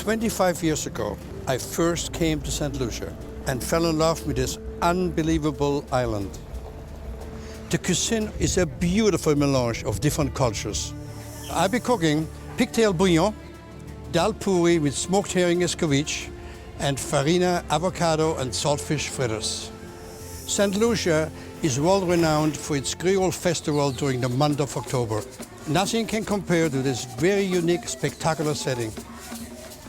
25 years ago, I first came to St Lucia and fell in love with this unbelievable island. The cuisine is a beautiful melange of different cultures. I'll be cooking pigtail bouillon, dal puri with smoked herring escovitch, and farina, avocado, and saltfish fritters. St Lucia is well renowned for its Creole festival during the month of October. Nothing can compare to this very unique, spectacular setting.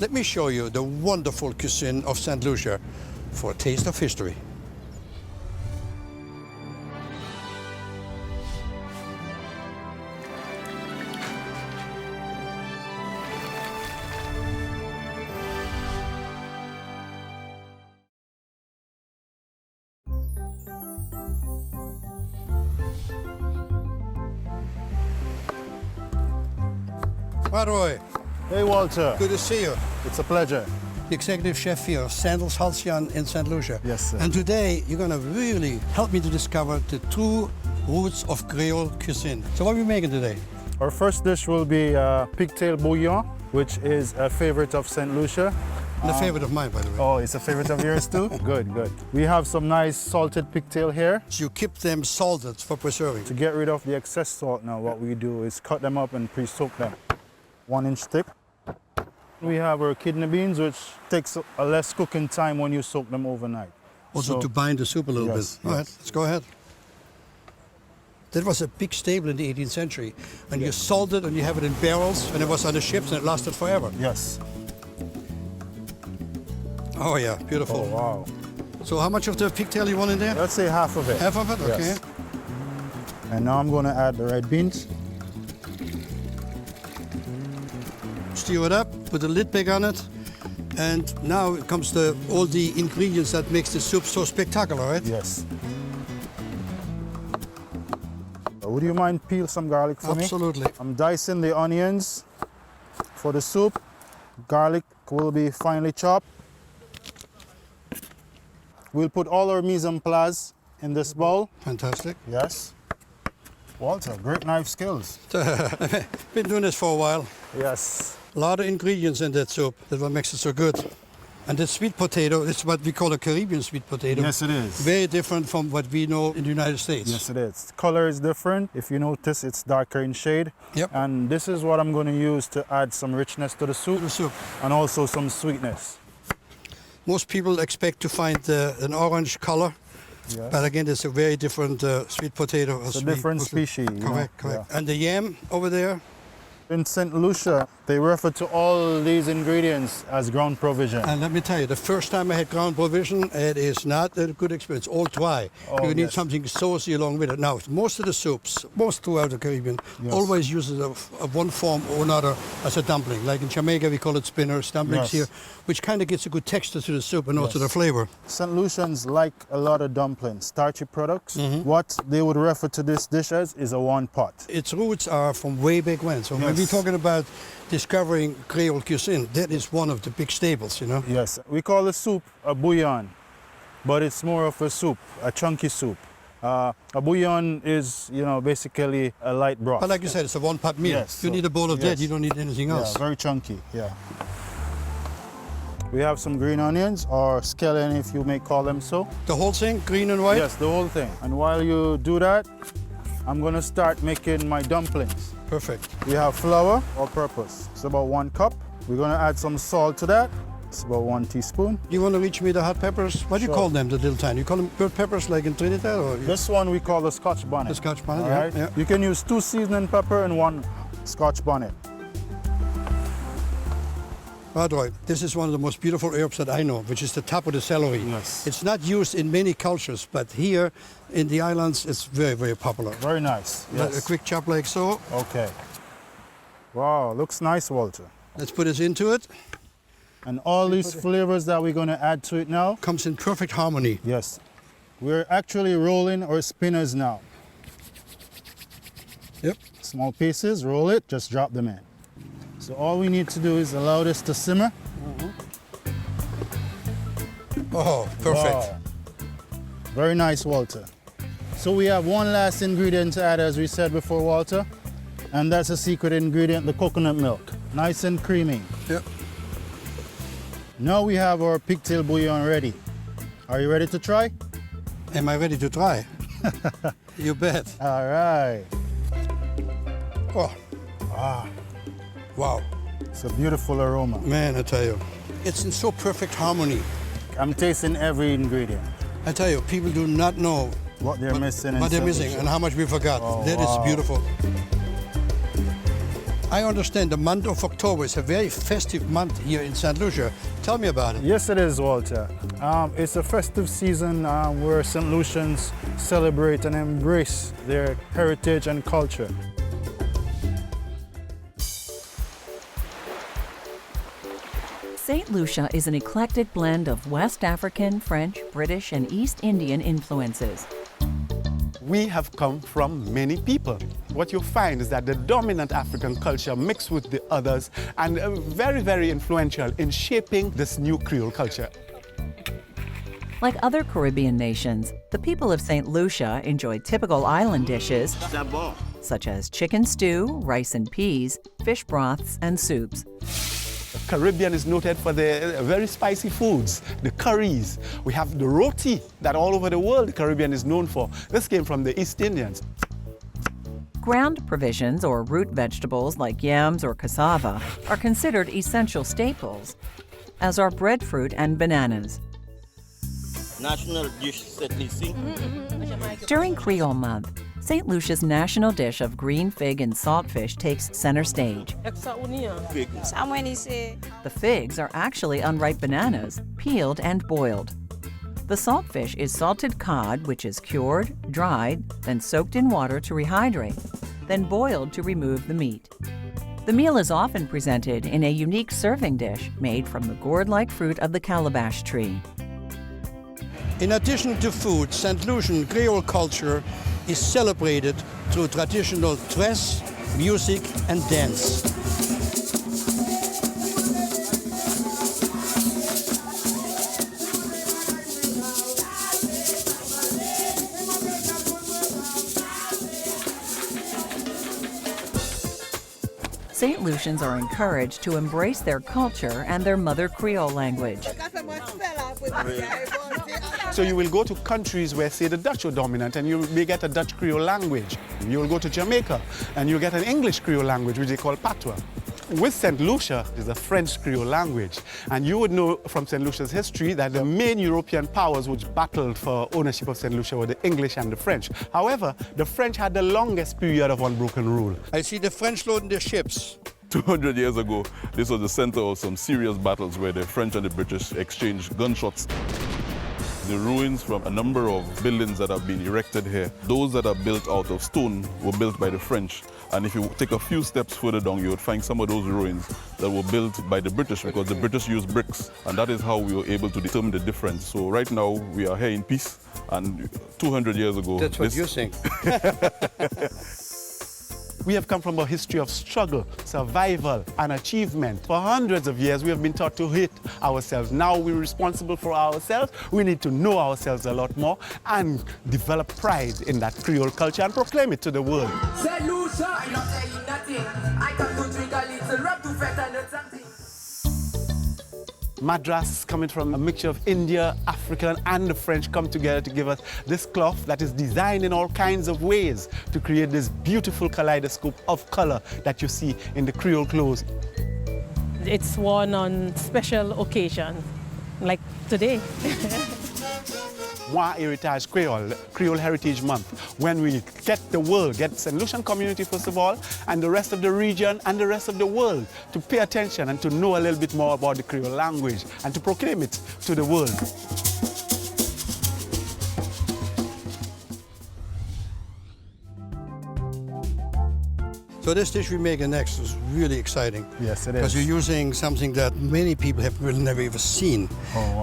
Let me show you the wonderful cuisine of St Lucia for a taste of history. Roy. Hey Walter. Good to see you. It's a pleasure. The executive chef here of Sandals Halcyon in St Lucia. Yes, sir. And today you're going to really help me to discover the true roots of Creole cuisine. So what are we making today? Our first dish will be Pigtail Bouillon, which is a favorite of St Lucia. And a favorite of mine, by the way. Oh, it's a favorite of yours too? Good, good. We have some nice salted pigtail here. So you keep them salted for preserving. To get rid of the excess salt now, what we do is cut them up and pre-soak them. 1 inch thick. We have our kidney beans, which takes a less cooking time when you soak them overnight. Also to bind the soup a little yes, bit. All right, let's go ahead. That was a big staple in the 18th century. And you salt it and you have it in barrels and it was on the ships and it lasted forever. Yes. Oh yeah, beautiful. Oh, wow. So how much of the pigtail you want in there? Let's say half of it. Half of it? Okay. Yes. And now I'm going to add the red beans. Stir it up, put the lid back on it, and now it comes to all the ingredients that makes the soup so spectacular, right? Yes. Would you mind peel some garlic for me? Absolutely. I'm dicing the onions for the soup. Garlic will be finely chopped. We'll put all our mise en place in this bowl. Fantastic. Yes. Walter, great knife skills. Been doing this for a while. Yes. A lot of ingredients in that soup. That's what makes it so good. And the sweet potato is what we call a Caribbean sweet potato. Yes, it is. Very different from what we know in the United States. Yes, it is. The color is different. If you notice, it's darker in shade. Yep. And this is what I'm going to use to add some richness to the soup. And also some sweetness. Most people expect to find an orange color. Yes. But again, it's a very different sweet potato. It's a different species. Correct, correct. Yeah. And the yam over there? In St Lucia, they refer to all these ingredients as ground provision. And let me tell you, the first time I had ground provision, it is not a good experience. All dry. Oh, you need something saucy along with it. Now, most of the soups, most throughout the Caribbean, always uses of one form or another as a dumpling. Like in Jamaica, we call it spinners, dumplings here, which kind of gives a good texture to the soup and also the flavor. St Lucians like a lot of dumplings, starchy products. What they would refer to this dish as is a one pot. Its roots are from way back when. So when we're talking about discovering Creole cuisine, that is one of the big staples, you know? Yes, we call the soup a bouillon, but it's more of a soup, a chunky soup. A bouillon is, you know, basically a light broth. But like you said, it's a one-pot meal. Yes, you need a bowl of that, you don't need anything else. Yeah, very chunky, yeah. We have some green onions, or scallion if you may call them so. The whole thing, green and white? Yes, the whole thing. And while you do that, I'm gonna start making my dumplings. Perfect. We have flour, all-purpose. It's about 1 cup. We're gonna add some salt to that. It's about 1 teaspoon. You want to reach me the hot peppers? What do you call them, the little tiny? You call them bird peppers like in Trinidad? Or This one we call the Scotch bonnet. the Scotch bonnet, All right? yeah. You can use 2 seasoning pepper and 1 Scotch bonnet. Roy, this is one of the most beautiful herbs that I know, which is the top of the celery. Yes. It's not used in many cultures, but here in the islands, it's very, very popular. Very nice. Yes. A quick chop like so. Okay. Wow, looks nice, Walter. Let's put this into it. And all these flavors that we're going to add to it now comes in perfect harmony. Yes. We're actually rolling our spinners now. Yep. Small pieces, roll it, just drop them in. So all we need to do is allow this to simmer. Oh, perfect. Wow. Very nice, Walter. So we have one last ingredient to add, as we said before, Walter, and that's a secret ingredient, the coconut milk. Nice and creamy. Yep. Now we have our pigtail bouillon ready. Are you ready to try? Am I ready to try? You bet. All right. Oh. Wow. It's a beautiful aroma. Man, I tell you, it's in so perfect harmony. I'm tasting every ingredient. I tell you, people do not know What they're missing. what they're missing and how much we forgot. Oh, That wow. is beautiful. I understand the month of October is a very festive month here in St. Lucia. Tell me about it. Yes, it is, Walter. It's a festive season where St. Lucians celebrate and embrace their heritage and culture. St. Lucia is an eclectic blend of West African, French, British, and East Indian influences. We have come from many people. What you find is that the dominant African culture mixed with the others and very, very influential in shaping this new Creole culture. Like other Caribbean nations, the people of St. Lucia enjoy typical island dishes such as chicken stew, rice and peas, fish broths, and soups. The Caribbean is noted for their very spicy foods, the curries. We have the roti that all over the world the Caribbean is known for. This came from the East Indians. Ground provisions or root vegetables like yams or cassava are considered essential staples, as are breadfruit and bananas. National dish settlissé. During Creole Month, St. Lucia's national dish of green fig and saltfish takes center stage. The figs are actually unripe bananas, peeled and boiled. The saltfish is salted cod, which is cured, dried, then soaked in water to rehydrate, then boiled to remove the meat. The meal is often presented in a unique serving dish made from the gourd-like fruit of the calabash tree. In addition to food, St. Lucian Creole culture is celebrated through traditional dress, music, and dance. St. Lucians are encouraged to embrace their culture and their mother Creole language. So you will go to countries where, say, the Dutch are dominant and you may get a Dutch Creole language. You will go to Jamaica and you get an English Creole language, which they call patois. With St. Lucia is a French Creole language. And you would know from St. Lucia's history that the main European powers which battled for ownership of St. Lucia were the English and the French. However, the French had the longest period of unbroken rule. I see the French loading their ships. 200 years ago, this was the center of some serious battles where the French and the British exchanged gunshots. The ruins from a number of buildings that have been erected here, those that are built out of stone were built by the French. And if you take a few steps further down, you would find some of those ruins that were built by the British because the British used bricks. And that is how we were able to determine the difference. So right now, we are here in peace. And 200 years ago... That's what you think. We have come from a history of struggle, survival, and achievement. For hundreds of years, we have been taught to hate ourselves. Now we're responsible for ourselves. We need to know ourselves a lot more and develop pride in that Creole culture and proclaim it to the world. St. Lucia, I not tell you nothing. I come to drink a little rum to fret and something. Madras, coming from a mixture of India, African, and the French, come together to give us this cloth that is designed in all kinds of ways to create this beautiful kaleidoscope of color that you see in the Creole clothes. It's worn on special occasions, like today. Moi Héritage Creole, Creole Heritage Month, when we get the world, get St. Lucian community first of all, and the rest of the region and the rest of the world to pay attention and to know a little bit more about the Creole language and to proclaim it to the world. So this dish we make next is really exciting. Yes, it is. Because you're using something that many people have really never ever seen,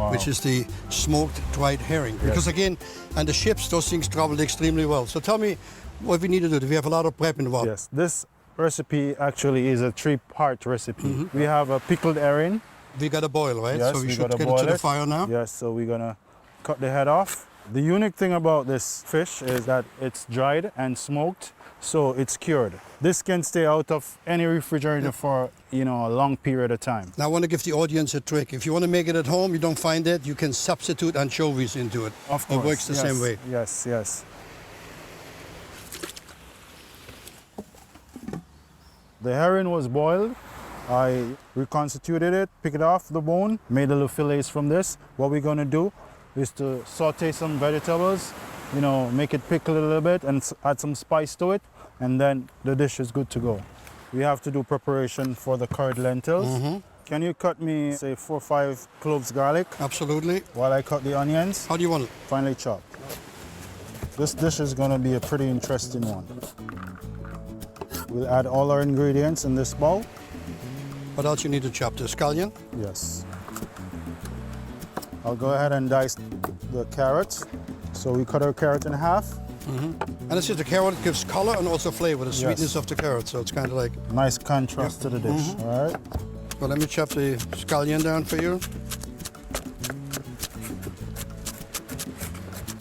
which is the smoked dried herring. Because again, on the ships, those things traveled extremely well. So tell me what we need to do. Do we have a lot of prep involved? Yes, this recipe actually is a three-part recipe. We have a pickled herring. We got to boil, right? Yes, so we should gotta get it boil to the fire now. Yes, so we're gonna cut the head off. The unique thing about this fish is that it's dried and smoked, so it's cured. This can stay out of any refrigerator for, you know, a long period of time. Now I want to give the audience a trick. If you want to make it at home, you don't find it, you can substitute anchovies into it. Of course. It works the yes, same way. Yes, yes. The herring was boiled. I reconstituted it, picked it off the bone, made little fillets from this. What we're going to do is to saute some vegetables, you know, make it pickle a little bit and add some spice to it, and then the dish is good to go. We have to do preparation for the curried lentils. Can you cut me, say, 4 or 5 cloves garlic? Absolutely. While I cut the onions? How do you want it? Finely chopped. This dish is going to be a pretty interesting one. We'll add all our ingredients in this bowl. What else you need to chop? The scallion? Yes. I'll go ahead and dice the carrots. So we cut our carrot in half. And it's just the carrot gives color and also flavor, the sweetness of the carrot. So it's kind of like... Nice contrast to the dish, all right? Well, let me chop the scallion down for you.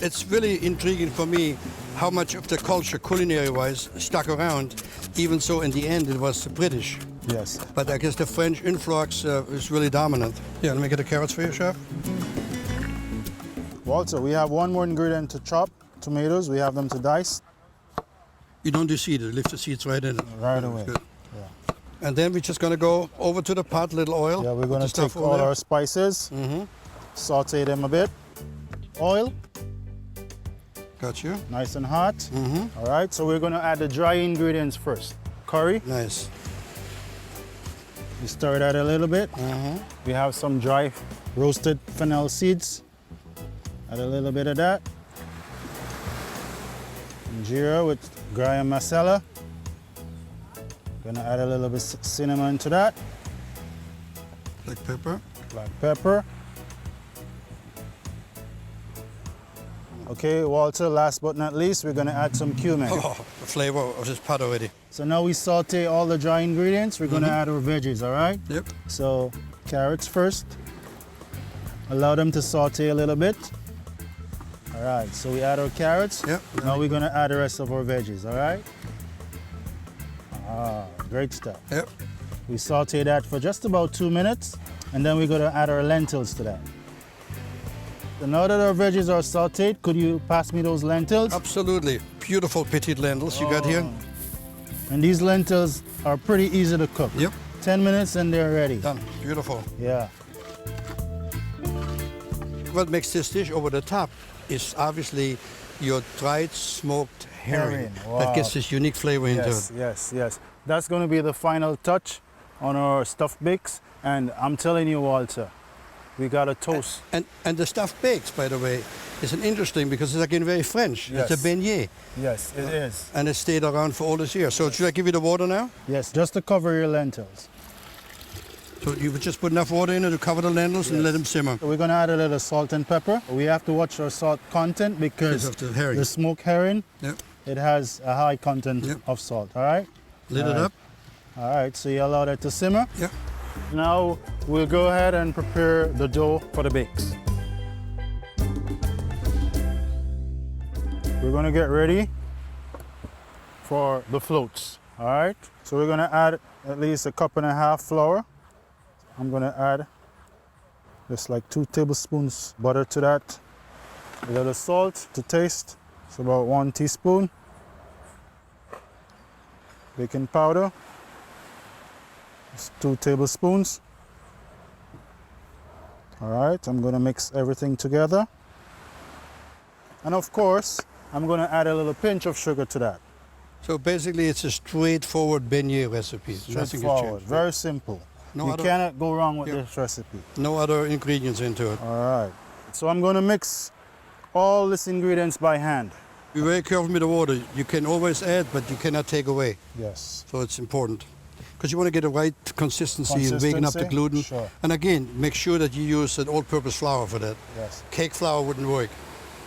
It's really intriguing for me how much of the culture, culinary-wise, stuck around. Even so, in the end, it was British. Yes. But I guess the French influx is really dominant. Yeah, let me get the carrots for you, chef. Walter, we have one more ingredient to chop. Tomatoes, we have them to dice. You don't do seed, leave the seeds right in. Right away. Good. Yeah. And then we're just going to go over to the pot, little oil. Yeah, we're going to take all our spices, saute them a bit. Oil. Got you. Nice and hot. All right, so we're going to add the dry ingredients first. Curry. Nice. We stir that a little bit. We have some dry roasted fennel seeds. Add a little bit of that. Injera with garam masala. Gonna add a little bit cinnamon to that. Black pepper. Black pepper. Okay, Walter, last but not least, we're gonna add some cumin. Oh, the flavor of this pot already. So now we saute all the dry ingredients. We're gonna add our veggies, all right? Yep. So carrots first. Allow them to saute a little bit. All right, so we add our carrots. Yep. Now we're gonna add the rest of our veggies, all right? Ah, great stuff. Yep. We saute that for just about 2 minutes, and then we're gonna add our lentils to that. So now that our veggies are sauteed, could you pass me those lentils? Absolutely. Beautiful petite lentils you got here. And these lentils are pretty easy to cook. Yep. 10 minutes and they're ready. Done. Beautiful. Yeah. What makes this dish over the top is obviously your dried smoked herring. Wow. That gets this unique flavor into Yes, it. yes, yes. That's going to be the final touch on our stuffed bakes. And I'm telling you, Walter, we got a toast. And the stuffed bakes, by the way, is an interesting because it's again very French. Yes. It's a beignet. Yes, it is. And it stayed around for all this year. So should I give you the water now? Yes, just to cover your lentils. So you would just put enough water in it to cover the lentils and let them simmer. So we're going to add a little salt and pepper. We have to watch our salt content because Of the herring. the smoked herring, Yep. it has a high content Yep. of salt, all right? Lid All it right. up. All right, so you allow that to simmer. Yeah. Now we'll go ahead and prepare the dough for the bakes. We're gonna get ready for the floats, all right? So we're gonna add at least 1.5 cups flour. I'm gonna add just like 2 tablespoons butter to that. A little salt to taste, it's about 1 teaspoon. Baking powder, it's 2 tablespoons. All right, I'm gonna mix everything together. And of course, I'm gonna add a little pinch of sugar to that. So basically it's a straightforward beignet recipe. Nothing has Straightforward, changed. very simple. No You other- cannot go wrong with Yeah. this recipe. No other ingredients into it. All right, so I'm gonna mix all these ingredients by hand. Be very careful with the water. You can always add, but you cannot take away. Yes. So it's important. Because you want to get the right consistency and waken up the Consistency? gluten. Sure. And again, make sure that you use an all-purpose flour for that. Yes. Cake flour wouldn't work.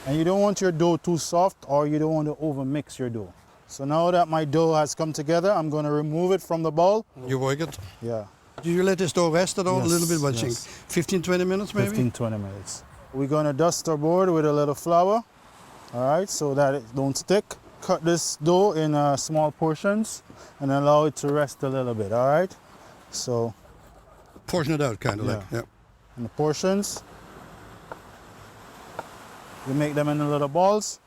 And you don't want your dough too soft or you don't want to over-mix your dough. So now that my dough has come together, I'm gonna remove it from the bowl. You work it. Yeah. Do you let this dough rest at all? Yes, a little bit, what you yes. think? 15, 20 minutes maybe? 15, 20 minutes. We're gonna dust our board with a little flour, all right, so that it don't stick. cut this dough in small portions and allow it to rest a little bit, all right? So, Portion it out, kind of like. Yeah. in the portions, you make them into little balls.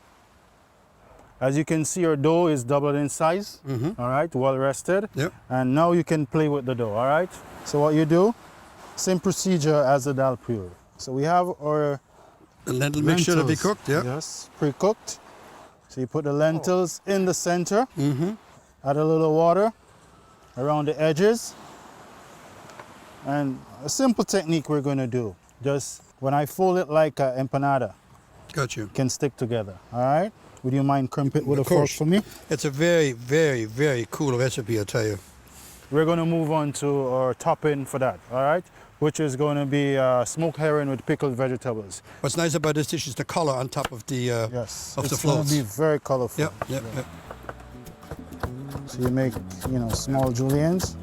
As you can see, your dough is doubled in size, all right, well rested. Yep. And now you can play with the dough, all right? So what you do, same procedure as the dal pure. So we have our The lentil mixture to be cooked, yeah. Yes, pre-cooked. So you put the lentils in the center, add a little water around the edges. And a simple technique we're going to do, just when I fold it like an empanada, Got you. it can stick together, all right? Would you mind crimp it with a Of fork course. for me? It's a very, very, very cool recipe, I tell you. We're going to move on to our topping for that, all right? Which is going to be smoked herring with pickled vegetables. What's nice about this dish is the color on top of the Yes, of the it's going floats. to be very colorful. Yep, yep, yep. So you make, small juliennes.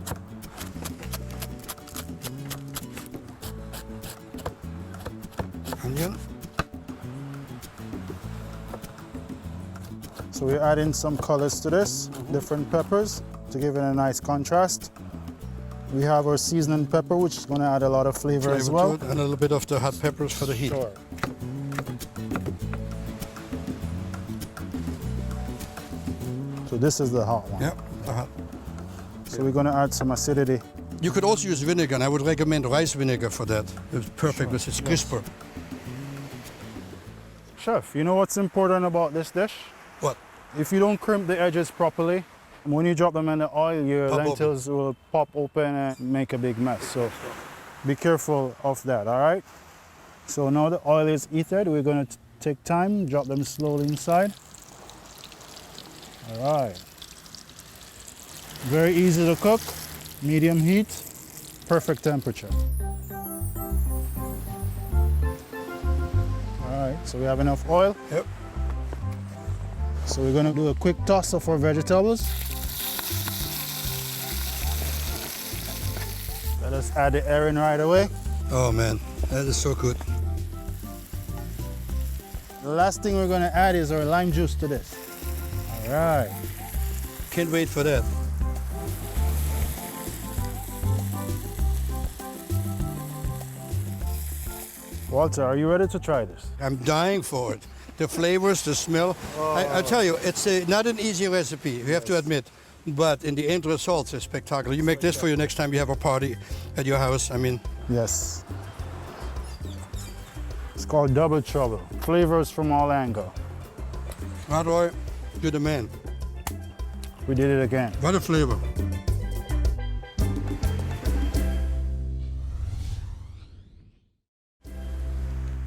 Onion. So we're adding some colors to this, different peppers to give it a nice contrast. We have our seasoning pepper, which is going to add a lot of flavor as Flavor well. to it, and a little bit of the hot peppers for the heat. Sure. So this is the hot one. Yep, the hot. So we're going to add some acidity. You could also use vinegar, and I would recommend rice vinegar for that. It's perfect because it's crisper. Chef, you know what's important about this dish? What? If you don't crimp the edges properly, when you drop them in the oil, your Pop lentils will pop open and make a big mess. So be careful of that, all right? So now the oil is heated, we're going to take time, drop them slowly inside. All right. Very easy to cook, medium heat, perfect temperature. All right, so we have enough oil. Yep. So we're going to do a quick toss of our vegetables. Let us add the herring right away. Oh man, that is so good. The last thing we're going to add is our lime juice to this. All right. Can't wait for that. Walter, are you ready to try this? I'm dying for it. The flavors, the smell. I tell you, it's not an easy recipe, you have to admit. But in the end results, it's spectacular. You make this for you next time you have a party at your house. I mean, Yes. It's called Double Trouble. Flavors from all angles. Roy, you're the man. We did it again. What a flavor.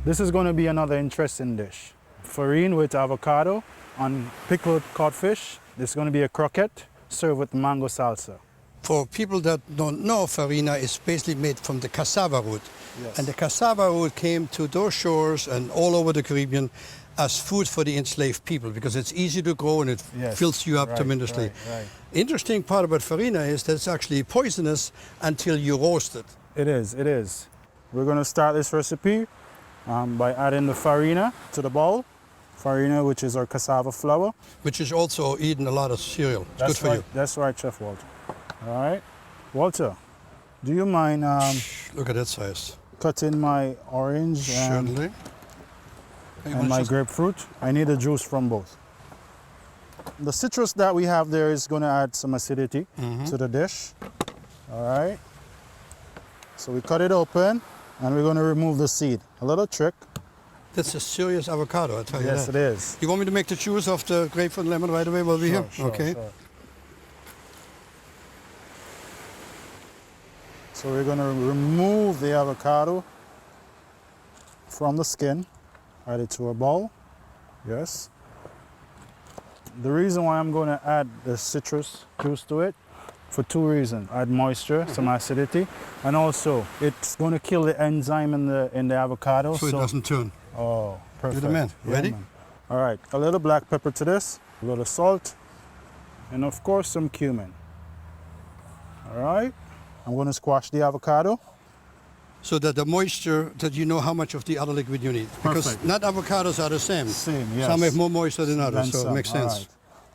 This is going to be another interesting dish. Farina with avocado on pickled codfish. This is going to be a croquette served with mango salsa. For people that don't know, farina is basically made from the cassava root. Yes. And the cassava root came to those shores and all over the Caribbean as food for the enslaved people because it's easy to grow and it Yes, fills you up right, tremendously. right. Interesting part about farina is that it's actually poisonous until you roast it. It is, it is. We're going to start this recipe by adding the farina to the bowl. Farina, which is our cassava flour. Which is also eating a lot of cereal. It's That's good for right. you. That's right, Chef Walter. All right. Walter, do you mind Look at that size. cutting my orange Certainly. and my grapefruit? I need the juice from both. The citrus that we have there is going to add some acidity to the dish. All right. So we cut it open and we're going to remove the seed. A little trick. That's a serious avocado, I tell you Yes, that. it is. You want me to make the juice of the grapefruit and lemon right away while we're here? Sure, Okay. sure. So we're going to remove the avocado from the skin, add it to a bowl. Yes. The reason why I'm going to add the citrus juice to it, for two reasons. Add moisture, some acidity, and also it's going to kill the enzyme in the avocado. So it doesn't turn. Oh, perfect. You're the man. Yeah, Ready? man. All right, a little black pepper to this, a little salt, and of course some cumin. All right, I'm going to squash the avocado. So that the moisture, that you know how much of the other liquid you need. Because Perfect. not avocados are the same. Same, yes. Some have more moisture than others, Then so some. it makes All sense. right.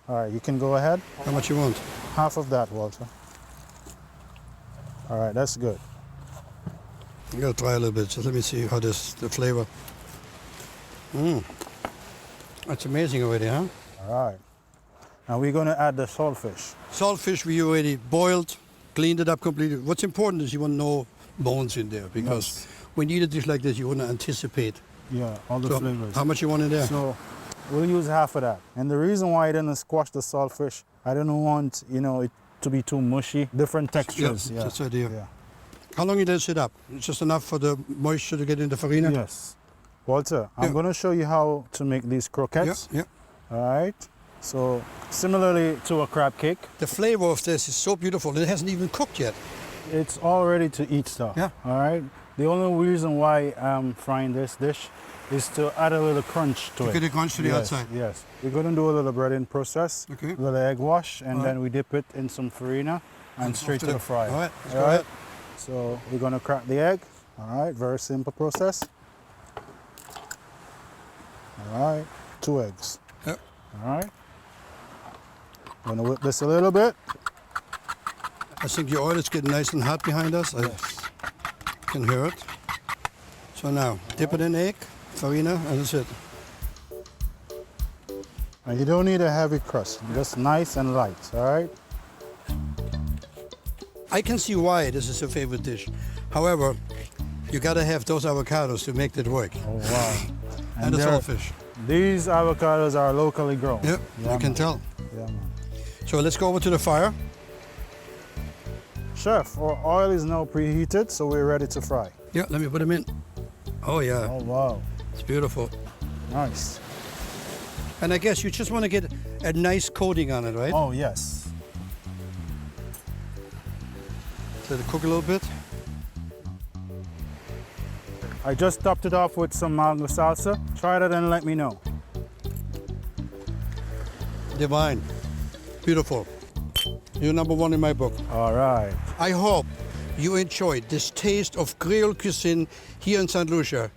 All right, you can go ahead. How much you want? Half of that, Walter. All right, that's good. I'm gonna try a little bit. Just let me see how the flavor. That's amazing already, huh? All right. Now we're going to add the saltfish. Saltfish we already boiled, cleaned it up completely. What's important is you want no bones in there because when you eat a dish like this, you want to anticipate. Yeah, all the flavors. How much you want in there? So we'll use half of that. And the reason why I didn't squash the saltfish, I didn't want, it to be too mushy. Different textures. Yeah, that's the idea. Yeah. How long you let it sit up? It's just enough for the moisture to get in the farina? Yes. Walter, I'm going to show you how to make these croquettes. Yeah. All right. So similarly to a crab cake. The flavor of this is so beautiful. It hasn't even cooked yet. It's all ready to eat stuff. Yeah. All right. The only reason why I'm frying this dish is to add a little crunch to it. Get a crunch to the outside. Yes. We're going to do a little breading process. Okay. A little egg wash, and then we dip it in some farina and straight to the fry. All right. Let's go ahead. So we're going to crack the egg. All right. Very simple process. All right. 2 eggs. Yep. All right. I'm going to whip this a little bit. I think the oil is getting nice and hot behind us. I can hear it. So now, dip it in egg, farina, and that's it. And you don't need a heavy crust, just nice and light, all right? I can see why this is your favorite dish. However, you gotta have those avocados to make that work. Oh, wow. And the saltfish. These avocados are locally grown. Yep, Yeah, you can man. tell. Yeah, man. So let's go over to the fire. Chef, our oil is now preheated, so we're ready to fry. Yeah, let me put them in. Oh yeah, Oh, wow. it's beautiful. Nice. And I guess you just want to get a nice coating on it, right? Oh, yes. Let it cook a little bit. I just topped it off with some mango salsa. Try that and let me know. Divine. Beautiful. You're number one in my book. All right. I hope you enjoyed this taste of Creole cuisine here in St Lucia.